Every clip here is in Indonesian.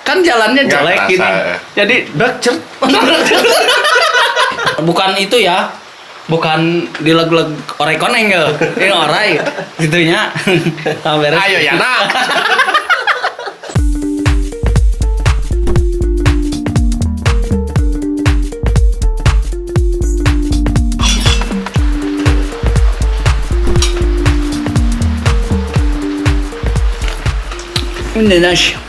Kan jalannya jelek gini. Jadi becet. Bukan itu ya. Bukan di lagu-lagu orai koneng ya. Ini orai gitunya. Ayo ya nak. Indonesia.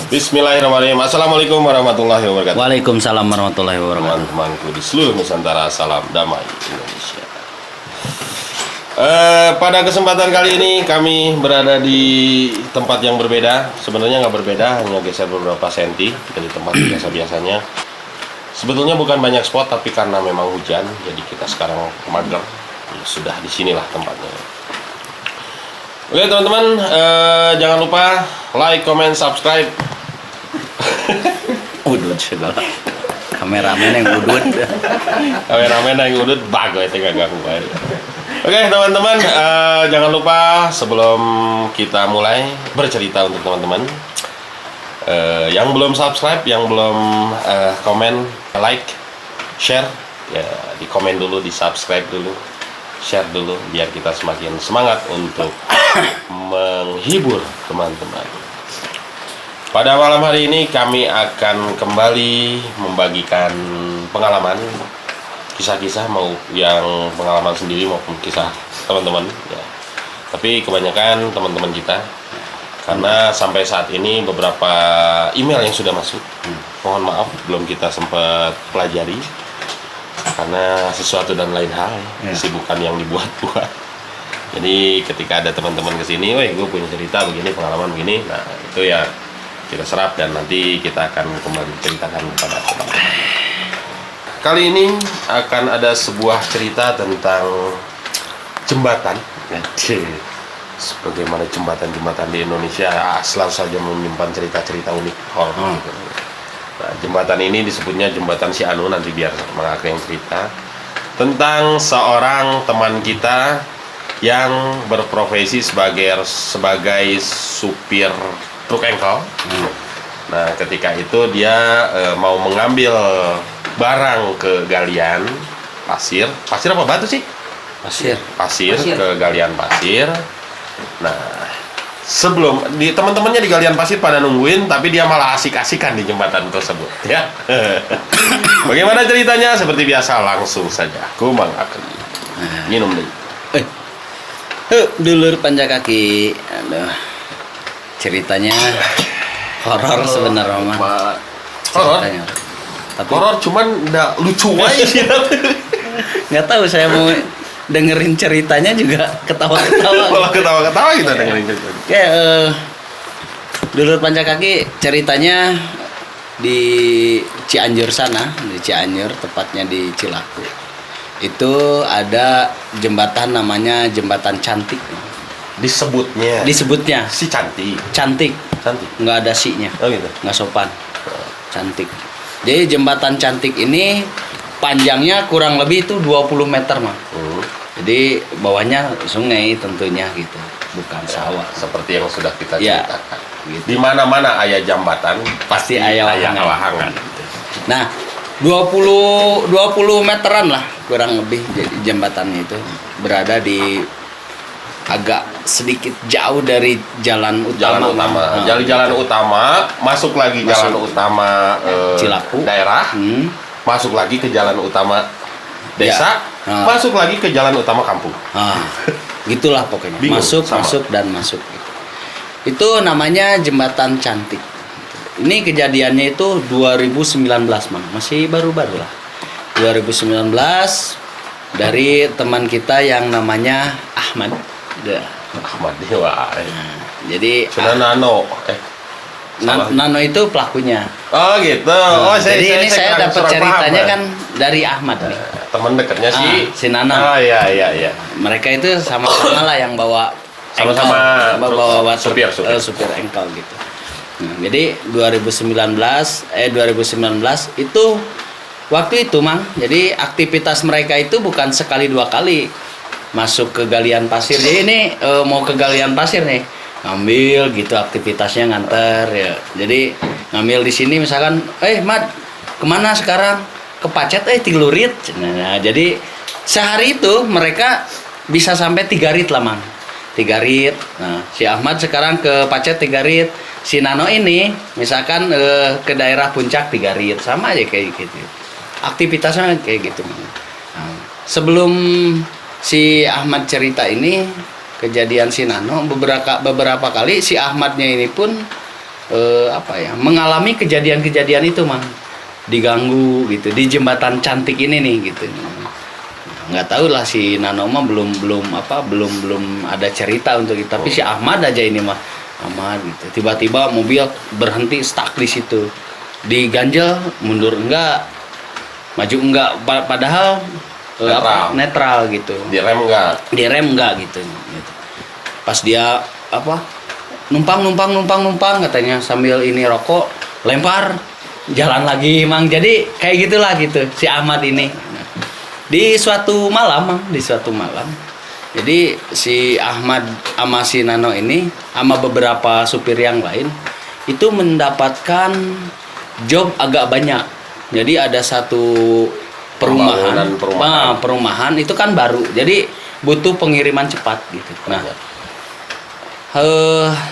Bismillahirrahmanirrahim. Assalamualaikum warahmatullahi wabarakatuh. Waalaikumsalam warahmatullahi wabarakatuh. Teman-temanku di seluruh Nusantara, salam damai Indonesia. Pada kesempatan kali ini kami berada di tempat yang berbeda. Sebenarnya nggak berbeda, hanya geser beberapa senti dari tempat biasa-biasanya. Sebetulnya bukan banyak spot, tapi karena memang hujan, jadi kita sekarang mager. Ya, sudah di sinilah tempatnya. Oke teman-teman, jangan lupa like, comment, subscribe. Udut segala. Kameramen yang udut. Kameramen yang udut bagus itu gak ganggu. Oke teman-teman, jangan lupa sebelum kita mulai bercerita untuk teman-teman yang belum subscribe, yang belum komen, like, share, ya di komen dulu, di subscribe dulu, share dulu, biar kita semakin semangat untuk menghibur teman-teman. Pada malam hari ini kami akan kembali membagikan pengalaman, kisah-kisah, mau yang pengalaman sendiri maupun kisah teman-teman ya. Tapi kebanyakan teman-teman kita, karena sampai saat ini beberapa email yang sudah masuk, mohon maaf belum kita sempat pelajari karena sesuatu dan lain hal, kesibukan yang dibuat-buat. Jadi ketika ada teman-teman kesini, woi gue punya cerita begini, pengalaman begini, nah itu ya kita serap dan nanti kita akan kembali ceritakan kepada teman-teman. Kali ini akan ada sebuah cerita tentang jembatan. Sebagaimana jembatan-jembatan di Indonesia selalu saja menyimpan cerita-cerita unik horor. Nah, jembatan ini disebutnya jembatan Si Anu, nanti biar Mang yang cerita tentang seorang teman kita yang berprofesi sebagai supir truk engkol. Nah, ketika itu dia mau mengambil barang ke galian pasir apa batu sih? Pasir ke galian pasir. Nah, sebelum teman-temannya di galian pasir pada nungguin, tapi dia malah asik-asikan di jembatan tersebut, ya. Bagaimana ceritanya? Seperti biasa, langsung saja aku Mang Akri minum dulu. Dulur panjang kaki. Aduh. Ceritanya horor sebenarnya mah. Horor. Tapi horor cuman enggak lucu aja. Nggak tahu, saya mau dengerin ceritanya juga ketawa-ketawa. Malah ketawa-ketawa kita dengerin ceritanya. Oke, dulur panjang kaki ceritanya di Cianjur sana, di Cianjur tepatnya di Cilaku. Itu ada jembatan namanya Jembatan Cantik. Disebutnya si cantik, nggak ada si-nya. Oh gitu, nggak sopan. Cantik. Jadi jembatan Cantik ini panjangnya kurang lebih itu 20 meter mah. Jadi bawahnya sungai tentunya gitu, bukan sawah. Seperti yang sudah kita ya, ceritakan. gitu. Di mana-mana ayah jambatan pasti ayah lahangan. Nah, 20 meteran lah kurang lebih. Jadi jembatannya itu berada di agak sedikit jauh dari jalan utama. Jalan utama, masuk lagi jalan utama Cilaku daerah, masuk lagi ke jalan utama desa, masuk lagi ke jalan utama kampung. Gitulah pokoknya. Bingung, masuk gitu. Itu namanya Jembatan Cantik. Ini kejadiannya itu 2019, Mang. Masih baru-baru lah. 2019 dari teman kita yang namanya Ahmad. Ahmad Dewa. Jadi Nano. Nano itu pelakunya. Oh gitu. Jadi saya dapat ceritanya kan dari Ahmad nih. Teman dekatnya si Nano. Oh iya. Mereka itu sama-sama lah yang bawa sama-sama supir engkol gitu. Jadi 2019 itu waktu itu Mang. Jadi aktivitas mereka itu bukan sekali dua kali masuk ke galian pasir. Jadi ini mau ke galian pasir nih. ngambil gitu aktivitasnya nganter ya. Jadi ngambil di sini misalkan, Mat, kemana sekarang? Ke Pacet, 3 rit. Nah, jadi sehari itu mereka bisa sampai 3 rit lah, Mang. 3 rit. Nah, si Ahmad sekarang ke Pacet 3 rit. Si Nano ini misalkan ke daerah Puncak 3 rit. Sama aja kayak gitu. Aktivitasnya kayak gitu, Mang. Nah, sebelum si Ahmad cerita ini, kejadian si Nano beberapa kali si Ahmadnya ini pun mengalami kejadian-kejadian itu, Mang. Diganggu gitu di jembatan cantik ini nih gitu. Nggak tahu lah si Nano mah belum ada cerita untuk itu, tapi si Ahmad aja ini mah Ahmad gitu. Tiba-tiba mobil berhenti stuck di situ. Diganjel, mundur enggak, maju enggak, padahal netral gitu. Direm enggak gitu. Pas dia numpang katanya sambil ini rokok, lempar, jalan lagi, Mang. Jadi kayak gitulah gitu si Ahmad ini. Di suatu malam, jadi si Ahmad sama si Nano ini sama beberapa supir yang lain itu mendapatkan job agak banyak. Jadi ada satu perumahan itu kan baru, jadi butuh pengiriman cepat gitu. Nah,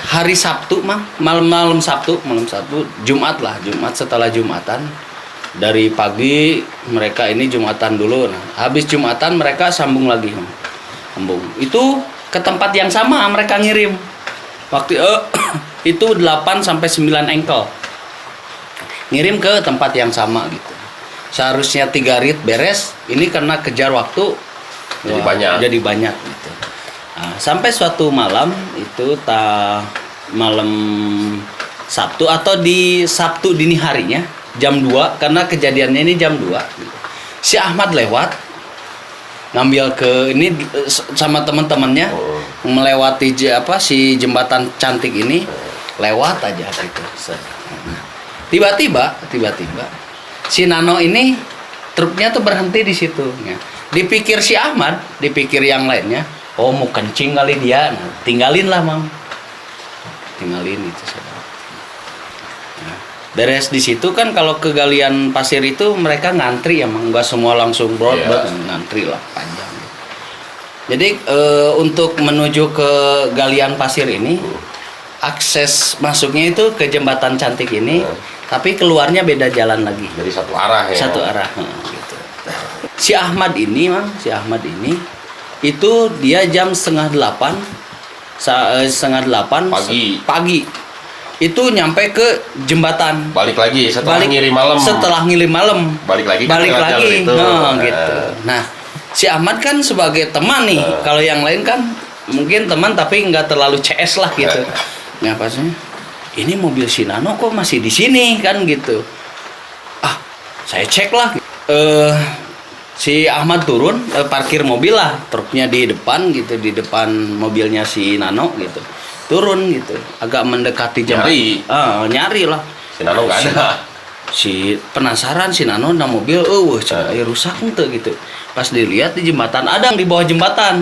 hari Sabtu, malam Sabtu, Jumat setelah Jumatan, dari pagi mereka ini Jumatan dulu. Nah, habis Jumatan mereka sambung lagi, itu ke tempat yang sama mereka ngirim. Waktu itu 8 sampai 9 engkel ngirim ke tempat yang sama gitu. Seharusnya 3 rit beres, ini karena kejar waktu jadi banyak gitu. Nah, sampai suatu malam itu malam Sabtu atau di Sabtu dini harinya jam 2, karena kejadiannya ini jam 2. Si Ahmad lewat ngambil ke ini sama teman-temannya melewati si jembatan cantik ini, lewat aja gitu. Tiba-tiba si Nano ini truknya tuh berhenti di situ. Dipikir si Ahmad, dipikir yang lainnya, mau kencing kali dia. Nah, tinggalin lah, Mang. Tinggalin itu, saudara. Nah, beres di situ kan kalau ke galian pasir itu mereka ngantri ya, Mang. Nggak semua langsung ngantri lah panjang. Jadi untuk menuju ke galian pasir ini, akses masuknya itu ke jembatan cantik ini, tapi keluarnya beda jalan lagi. Jadi satu arah ya. Satu arah, gitu. Si Ahmad ini itu dia jam setengah 8 pagi itu nyampe ke jembatan. Balik lagi setelah ngirim malam. Balik lagi. Gitu. Nah, si Ahmad kan sebagai teman nih. Kalau yang lain kan mungkin teman tapi nggak terlalu CS lah gitu. Nah, pasnya ini mobil si Nano kok masih di sini kan gitu. Saya cek lah. Si Ahmad turun, parkir mobil lah, truknya di depan gitu, di depan mobilnya si Nano gitu. Turun gitu, agak mendekati jembatan. Nyari lah. Si Nano nggak ada. Si penasaran si Nano ada mobil, rusak tuh gitu. Pas dilihat di jembatan, ada yang di bawah jembatan.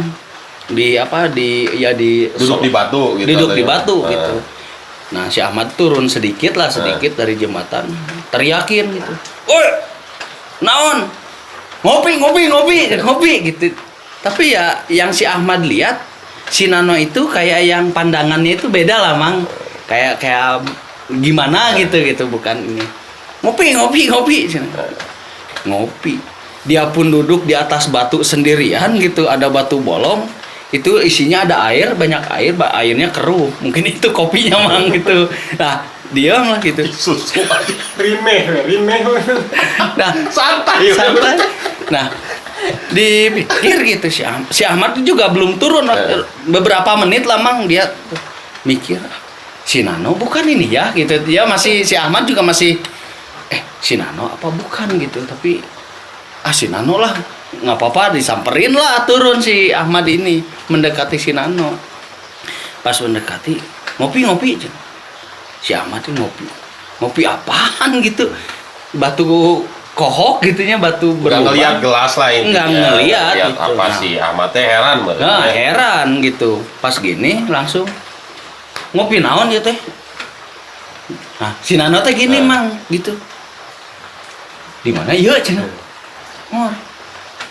Duduk di batu gitu. Duduk di batu gitu. Nah, si Ahmad turun sedikit dari jembatan, teriakin gitu. "Oi, naon? Ngopi gitu." Tapi ya yang si Ahmad lihat, si Nano itu kayak yang pandangannya itu beda lah, Mang. Kayak gimana gitu bukan ini. Ngopi. Dia pun duduk di atas batu sendirian gitu, ada batu bolong. Itu isinya ada air, banyak air, airnya keruh. Mungkin itu kopinya, Mang gitu. Nah, diam lah gitu. Susu rimeh. Nah, santai. Nah, dipikir gitu si Ahmad juga belum turun. Beberapa menit lah, Mang, dia mikir, si Nano bukan ini ya gitu. Dia masih, si Ahmad juga masih si Nano apa bukan gitu. Tapi si Nano lah, nggak apa-apa, disamperin lah, turun si Ahmad ini mendekati si Nano. Pas mendekati, ngopi. Si Ahmad itu ngopi apaan gitu, batu kohok gitunya, batu berlubang. Nggak ngeliat gelas lah intinya. Nggak ngeliat gitu. Apa sih Ahmad teh heran banget. Heran gitu. Pas gini langsung ngopi naon ya teh. Nah si Nano teh gini mang gitu. Di mana iya cenah. Oh.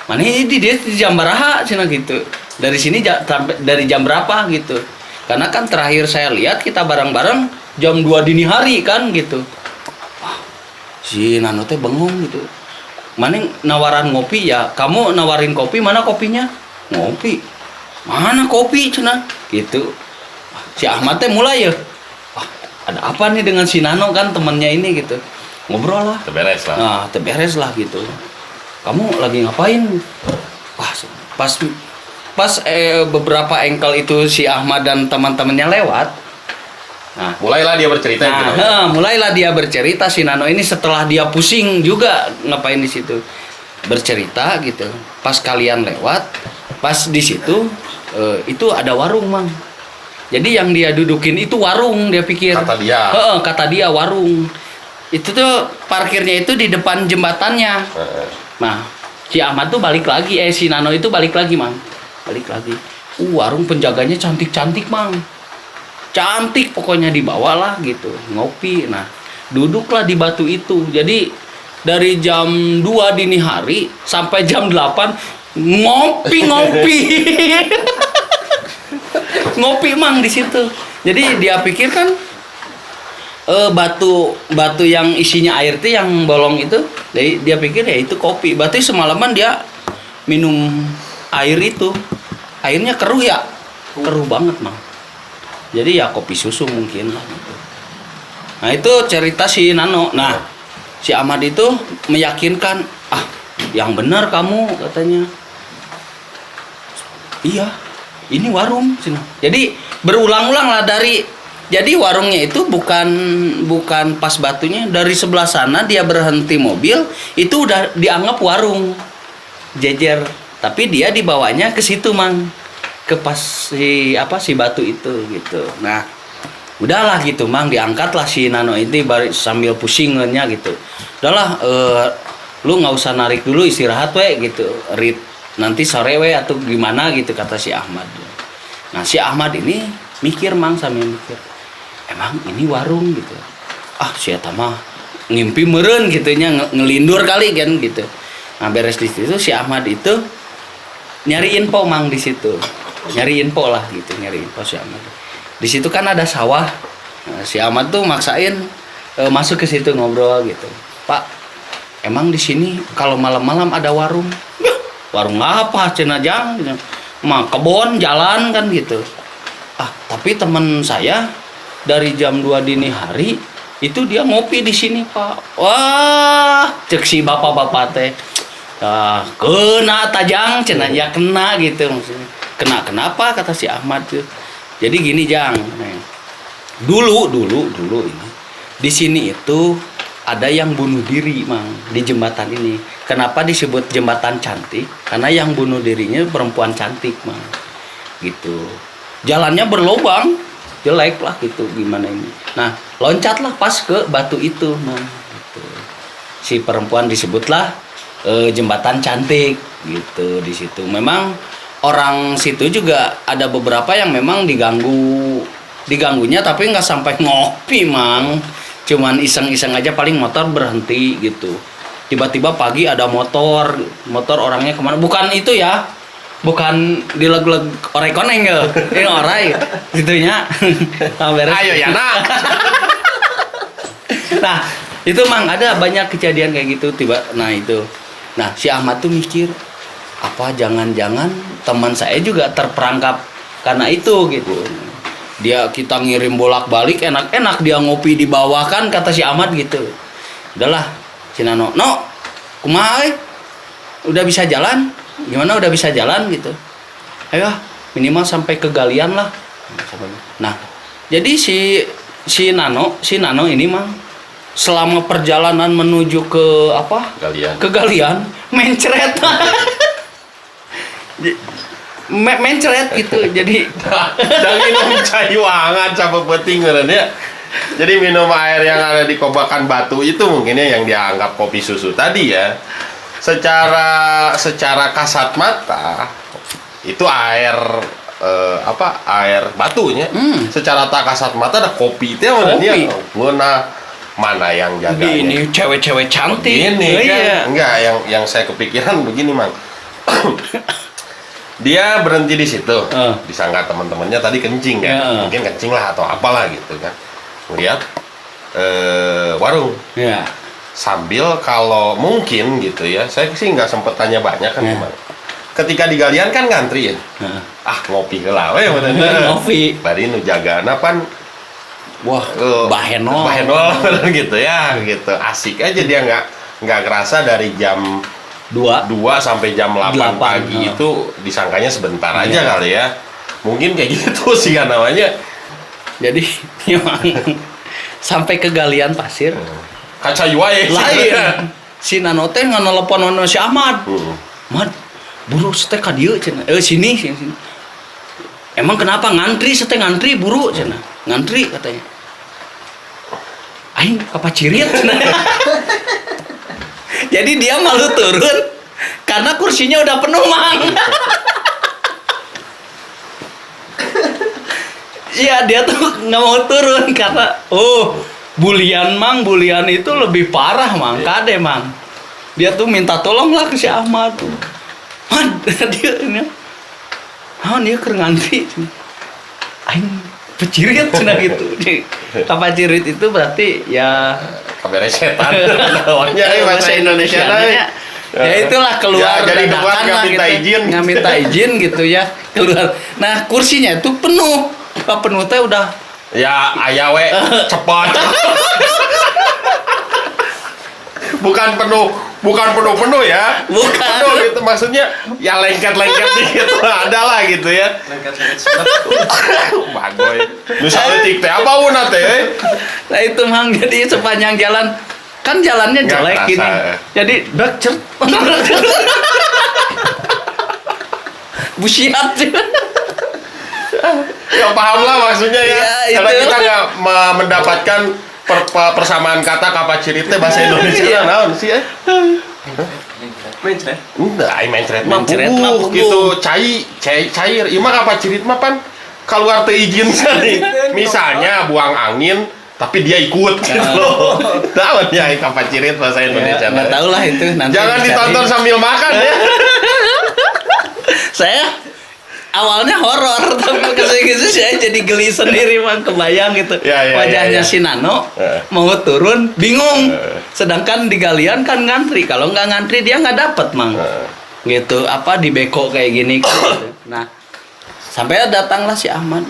Mana ini dia di jam berapa cenah gitu. Dari sini sampai dari jam berapa gitu. Karena kan terakhir saya lihat kita bareng-bareng jam 2 dini hari kan gitu. Wah, si Nano teh bengong gitu. Mana nawaran ngopi ya? Kamu nawarin kopi, mana kopinya? Ngopi. Mana kopi cenah? Gitu. Wah, si Ahmad teh mulai ya. Wah, ada apa nih dengan si Nano kan temannya ini gitu. Ngobrol lah. Terberes lah. Nah, terberes lah gitu. Kamu lagi ngapain? Wah, pas beberapa engkel itu si Ahmad dan teman-temannya lewat. Nah, Mulailah dia bercerita gitu. mulailah dia bercerita si Nano ini setelah dia pusing juga ngapain di situ. Bercerita gitu. Pas kalian lewat, pas di situ itu ada warung, Mang. Jadi yang dia dudukin itu warung, dia pikir. Kata dia. Kata dia warung. Itu tuh parkirnya itu di depan jembatannya. Nah, si Ahmad tuh balik lagi, si Nano itu balik lagi, Mang. Balik lagi. Warung penjaganya cantik-cantik, Mang. Cantik pokoknya dibawalah gitu, ngopi. Nah, duduklah di batu itu. Jadi dari jam 2 dini hari sampai jam 8 ngopi. Ngopi, Mang, di situ. Jadi dia pikir kan batu yang isinya air itu yang bolong itu, jadi dia pikir ya itu kopi. Berarti semalaman dia minum air itu, airnya keruh ya, keruh banget, Mang. Jadi ya kopi susu mungkin lah gitu. Nah itu cerita si Nano. Nah si Ahmad itu meyakinkan, yang benar kamu katanya. Iya, ini warung. Jadi berulang-ulang lah jadi warungnya itu bukan pas batunya, dari sebelah sana dia berhenti mobil itu udah dianggap warung jejer, tapi dia dibawanya ke situ, Mang, ke pas si batu itu gitu. Nah udahlah gitu, Mang, diangkatlah si Nano ini sambil pusingannya gitu. Udahlah lu nggak usah narik dulu, istirahat we gitu, rit nanti sore we atau gimana gitu kata si Ahmad. Nah si Ahmad ini mikir, Mang, sambil mikir, emang ini warung gitu. Si eta mah ngimpi meureun gitunya, ngelindur kali kan gitu. Nah beres di situ si Ahmad itu nyari info, Mang, di situ. Nyari info lah gitu, nyari info si Ahmad. Di situ kan ada sawah. Nah, si Ahmad tuh maksain masuk ke situ ngobrol gitu. Pak, emang di sini kalau malam-malam ada warung? Warung apa cenah jang? Mah kebon jalan kan gitu. Tapi teman saya dari jam 2 dini hari itu dia ngopi di sini, Pak. Wah, cek si bapak-bapak teh. Kena tajang cenah, ya kena gitu maksudnya. Kenapa kata si Ahmad tuh. Jadi gini, Jang. Dulu ini di sini itu ada yang bunuh diri, Mang, di jembatan ini. Kenapa disebut jembatan cantik? Karena yang bunuh dirinya perempuan cantik, Mang. Gitu. Jalannya berlobang, jelek lah gitu, gimana ini. Nah, loncatlah pas ke batu itu, Mang. Gitu. Si perempuan disebutlah jembatan cantik gitu di situ. Memang orang situ juga ada beberapa yang memang diganggunya tapi nggak sampai ngopi, Mang. Cuman iseng-iseng aja, paling motor berhenti gitu. Tiba-tiba pagi ada motor orangnya kemana? Bukan itu ya, bukan di lagu-lagu orai koneng ya, ini orai gitunya. Ayo ya nak. Nah itu, Mang, ada banyak kejadian kayak gitu nah itu. Nah si Ahmad tuh mikir, apa jangan-jangan teman saya juga terperangkap karena itu gitu. Kita ngirim bolak-balik, enak-enak dia ngopi di bawah kan, kata si Ahmad gitu. Udahlah si Nano, kumaha udah bisa jalan? Gimana udah bisa jalan gitu? Ayo minimal sampai ke galian lah. Nah jadi si Nano ini, Mang, selama perjalanan menuju ke Galian. ke galian mencret. Mencret gitu. Jadi dan minum cai wangan capek peting ya. Jadi minum air yang ada di kobakan batu itu mungkinnya yang dianggap kopi susu tadi ya. Secara kasat mata itu air air batunya. Secara tak kasat mata ada kopi teh mana Kopi. dia. Mana yang jaganya. Ini cewek-cewek cantik. Begini Oh, kan. iya. Enggak, yang saya kepikiran begini, Mang. Dia berhenti di situ. Disangka teman-temannya tadi kencing kan. Mungkin kencing lah atau apalah gitu kan. Melihat warung. Ya. Sambil kalau mungkin gitu ya, saya sih nggak sempet tanya banyak kan Ya. kemarin. Ketika di galian kan ngantri ya. Ngopi heula we Ngopi. bari nu jagana pan Wah, bahenol. gitu ya, gitu. Asik aja dia nggak kerasa dari jam 2 sampai jam 8 pagi itu disangkanya sebentar aja kali ya. Mungkin kayak gitu sih kan namanya. Jadi memang sampai ke galian pasir. Kaca wae Lain. Si Nano teh nganelpon si Ahmad. Ahmad, buru teh ka dieu cenah. Sini. Emang kenapa ngantri ngantri buru cenah. Ngantri katanya. Aing kapacirit cenah. Jadi dia malu turun karena kursinya udah penuh, Mang. Iya, dia tuh nggak mau turun karena bulian itu lebih parah, Mang. Kade, Mang. Dia tuh minta tolong lah ke si Ahmad tuh. Man, dia ini. Dia keur ngantri. Aing pecirit cenah gitu. Kapacirit itu berarti ya kamera setan namanya bahasa Indonesia ya itulah keluar ya, jadi keluar dadakan nggak lah minta gitu. izin. Nggak minta izin gitu ya keluar. Nah kursinya itu penuh. Pak penuh teh udah ya aya we cepot. bukan penuh ya. Bukan. Penuh gitu maksudnya ya lengket dikit ada lah gitu ya. Bagoy. Nu saeutik teh apa una teh? Nah itu Mang, jadi sepanjang jalan kan jalannya Nggak jelek kerasa, gini. ya. Jadi cer busiat. Ya paham lah maksudnya ya. Ya, Karena itu. kita nggak mendapatkan persamaan kata kapacirite bahasa Indonesia Iya. naon sih ya? Mencret. Enggak, ai mencret mah Mencret mah puguh puguh. gitu, cair. Ieu mah kapacirit mah pan keluar teu izin sekali. Misalnya buang angin tapi dia ikut gitu loh. Tahu ya kapacirit bahasa Indonesia. Nggak tahu lah itu nanti. Jangan dicari. ditonton sambil makan ya. Saya awalnya horor tapi kesini saya jadi geli sendiri, Mang. Kebayang gitu Ya, wajahnya ya. si Nano mau turun bingung, sedangkan di galian kan ngantri. Kalau nggak ngantri dia nggak dapet, Mang. Gitu apa di beko kayak gini gitu. Nah sampai datanglah si Ahmad.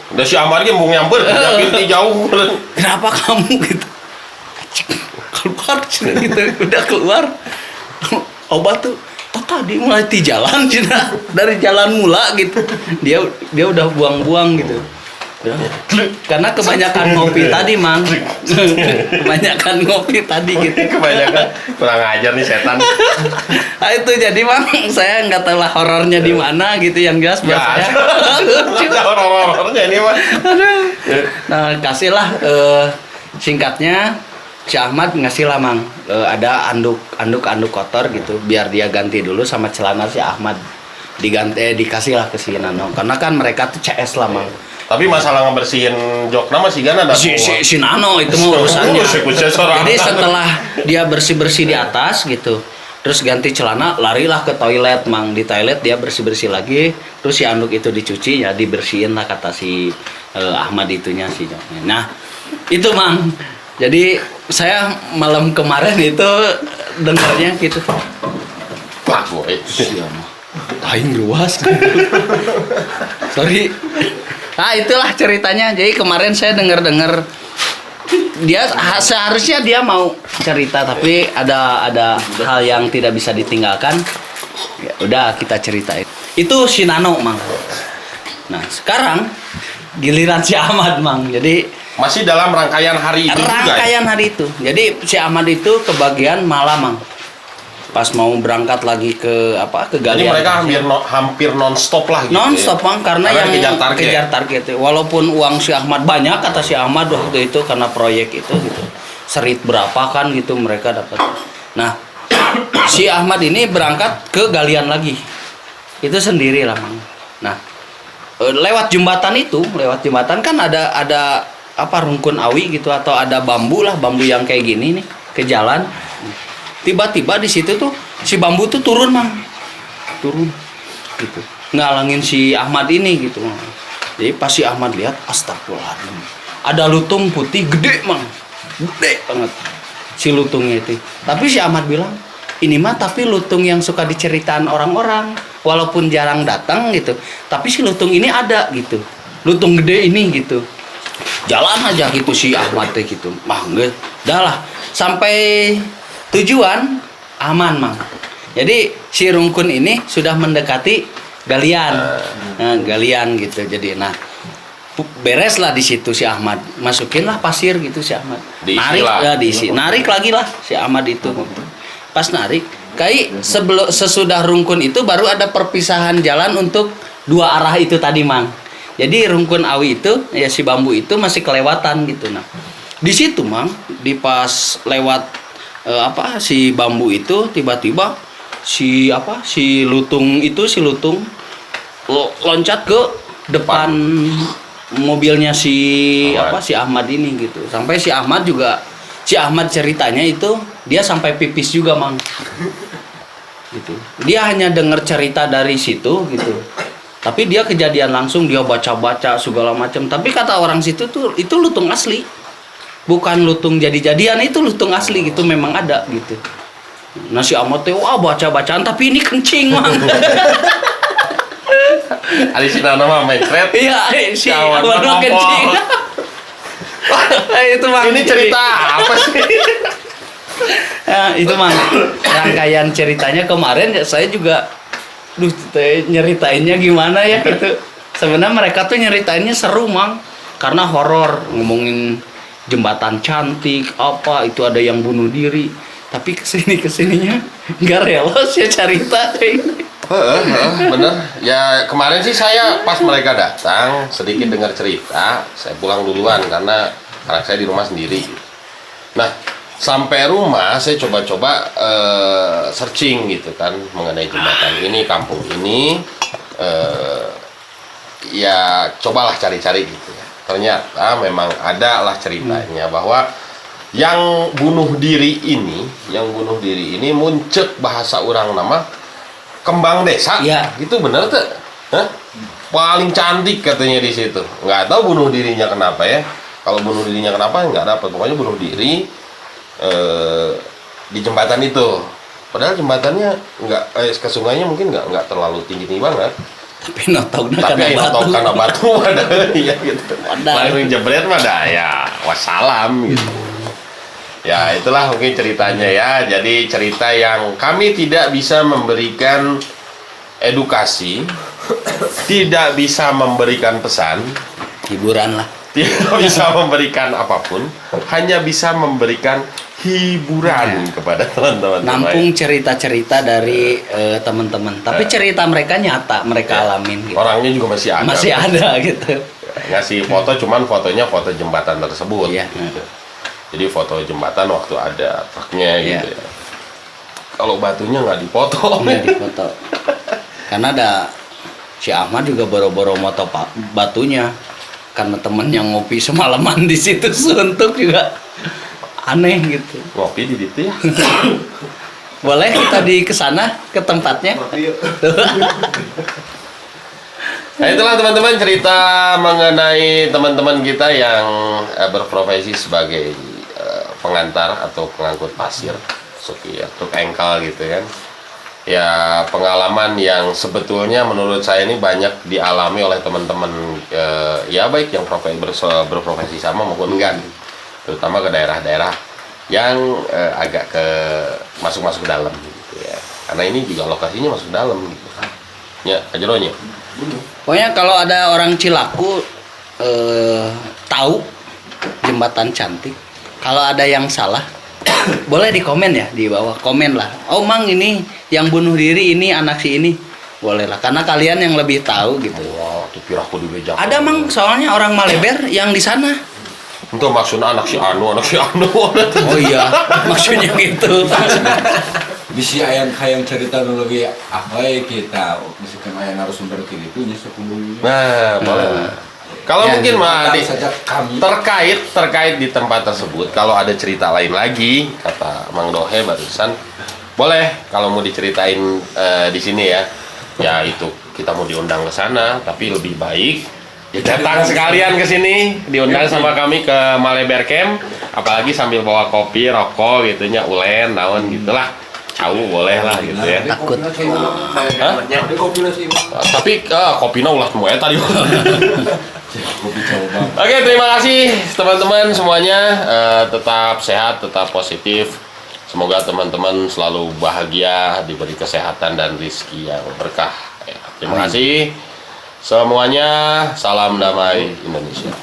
Udah si Amar ge mung nyamper, yakin jauh. Kenapa kamu gitu? Keluar gitu, udah keluar. Obat tuh tadi mulai di jalan cina dari jalan mula gitu. Dia udah buang-buang gitu. Ya. Karena kebanyakan ngopi tadi, Mang. Kebanyakan ngopi tadi gitu. Kebanyakan kurang ajar nih setan. Nah, itu jadi, Mang, saya nggak tahu lah horornya di mana gitu, yang jelas buat saya. Ada horor-horornya ini mah. Aduh. Nah, kasihlah singkatnya si Ahmad ngasih lah, Mang, ada anduk kotor gitu biar dia ganti dulu sama celana si Ahmad dikasih lah ke si Nano karena kan mereka tuh CS lah, Mang. Tapi masalah ngebersihin jokna masih gana ada. Si Nano itu mah urusannya. Jadi setelah dia bersih di atas gitu, terus ganti celana, larilah ke toilet, Mang. Di toilet dia bersih lagi, terus si anduk itu dicuci ya dibersihin lah kata si Ahmad itunya si joknya. Nah itu, Mang. Jadi saya malam kemarin itu dengarnya gitu. Pak boy. Aing luas. Sorry. Nah itulah ceritanya. Jadi kemarin saya dengar dia seharusnya dia mau cerita tapi ada hal yang tidak bisa ditinggalkan. Ya udah kita ceritain. Itu si Nano, Mang. Nah sekarang giliran si Ahmad, Mang. Jadi Masih dalam rangkaian hari itu juga. rangkaian hari itu. Jadi si Ahmad itu kebagian malam, Mang. Pas mau berangkat lagi ke Jadi galian. mereka hampir non-stop lah gitu. Non-stop, Mang, karena yang kejar target. Walaupun uang si Ahmad banyak, kata si Ahmad waktu itu karena proyek itu gitu. Serit berapa kan gitu mereka dapat. Nah, si Ahmad ini berangkat ke galian lagi. Itu sendiri lah, Mang. Nah, lewat jembatan kan ada apa rungkun awi gitu atau ada bambu yang kayak gini nih ke jalan. Tiba-tiba di situ tuh si bambu tuh turun gitu, ngalangin si Ahmad ini gitu. Jadi pas si Ahmad lihat, astagfirullahaladzim, ada lutung putih gede banget si lutungnya itu. Tapi si Ahmad bilang, ini mah tapi lutung yang suka diceritain orang-orang, walaupun jarang datang gitu, tapi si lutung ini ada gitu, lutung gede ini gitu. Jalan aja gitu si Ahmad teh gitu, enggak, dah lah sampai tujuan aman mang. Jadi si rungkun ini sudah mendekati galian, galian gitu. Jadi beres lah di situ si Ahmad, masukin lah pasir gitu si Ahmad, diisi, narik lagi lah si Ahmad itu. Pas narik, kayak sesudah rungkun itu baru ada perpisahan jalan untuk dua arah itu tadi mang. Jadi rungkun awi itu ya si bambu itu masih kelewatan gitu. Nah di situ mang, di pas lewat si bambu itu tiba-tiba si lutung loncat ke depan mobilnya si Ahmad ini gitu. Sampai si Ahmad ceritanya itu dia sampai pipis juga mang gitu. Dia hanya dengar cerita dari situ gitu, tapi dia kejadian langsung, dia baca segala macam. Tapi kata orang situ tuh itu lutung asli, bukan lutung jadi-jadian, itu lutung asli gitu, memang ada gitu. Nah si Ahmad teh baca-bacaan tapi ini kencing mang. Ada si Nana mah mekret. Iya, si Ahmad mah kencing. Itu mang. Ini cerita apa sih? Ya, itu mang rangkaian ceritanya kemarin ya, saya juga nyeritainnya gimana ya gitu. Sebenarnya mereka tuh nyeritainnya seru mang, karena horor, ngomongin jembatan cantik apa itu ada yang bunuh diri, tapi kesininya nggak rela sih cerita ini. Bener ya, kemarin sih saya pas mereka datang sedikit dengar cerita, saya pulang duluan karena anak saya di rumah sendiri. Nah sampai rumah saya coba-coba searching gitu kan mengenai jembatan ini, kampung ini, ya cobalah cari-cari gitu ya. Ternyata memang ada lah ceritanya bahwa yang bunuh diri ini muncul bahasa orang nama kembang desa. Ya. Itu bener tuh? Paling cantik katanya di situ. Nggak tahu bunuh dirinya kenapa ya. Kalau bunuh dirinya kenapa nggak dapat. Pokoknya bunuh diri di jembatan itu. Padahal jembatannya ke sungainya mungkin nggak terlalu tinggi banget. Tapi karena batu ada ya gitu. Langsung jebret mah ya wassalam gitu. Ya itulah mungkin ceritanya ya. Jadi cerita yang kami tidak bisa memberikan edukasi, tidak bisa memberikan pesan, hiburan lah. Tidak bisa memberikan apapun, hanya bisa memberikan hiburan kepada teman-teman. Nampung cerita-cerita dari teman-teman. Tapi cerita mereka nyata, mereka alamin. Gitu. Orangnya juga masih ada. Masih ada gitu. Ngasih foto, cuman fotonya foto jembatan tersebut. Iya. Gitu. Jadi foto jembatan waktu ada truknya gitu ya. Kalau batunya nggak dipoto. Nggak dipoto. Karena ada si Ahmad juga boro-boro moto batunya. Karena temennya ngopi semalaman di situ suntuk juga aneh gitu. Ngopi di situ ya. Boleh kita di kesana ke tempatnya. Nah itulah teman-teman cerita mengenai teman-teman kita yang berprofesi sebagai pengantar atau pengangkut pasir, truk engkal gitu kan. Ya pengalaman yang sebetulnya menurut saya ini banyak dialami oleh teman-teman ya baik yang berprofesi sama maupun enggak, terutama ke daerah-daerah yang agak ke masuk ke dalam gitu ya, karena ini juga lokasinya masuk dalam gitu ya ajaronya. Pokoknya kalau ada orang Cilaku tahu jembatan cantik, kalau ada yang salah boleh di komen ya, di bawah komen lah. Oh mang ini yang bunuh diri ini anak si ini, boleh lah, karena kalian yang lebih tahu gitu. Wah, tuh piraku di beja. Ada mang soalnya orang Maleber yang di sana. Itu maksudnya anak si Anu. Oh iya, maksudnya gitu. Bisi hayang cerita nu leuwih ahoy kita misalkan aya narasumber kitu nya sakumbung. Nah, boleh. Kalau Ya, mungkin mah saja kami terkait di tempat tersebut, kalau ada cerita lain lagi, kata Mang Dohe barusan, boleh kalau mau diceritain di sini ya. Ya itu kita mau diundang ke sana, tapi lebih baik ya datang sekalian ke sini, diundang sama kami ke Maleber Camp, apalagi sambil bawa kopi, rokok gitunya, ulen, naon gitulah. Jauh boleh lah gitu ya. Takut. Hah? ada kopi lah sih. Tapi kopinya ulah semua ya tadi. Kopi coba. Oke, terima kasih teman-teman semuanya. Tetap sehat, tetap positif. Semoga teman-teman selalu bahagia, diberi kesehatan dan rezeki yang berkah. Terima kasih semuanya. Salam damai Indonesia.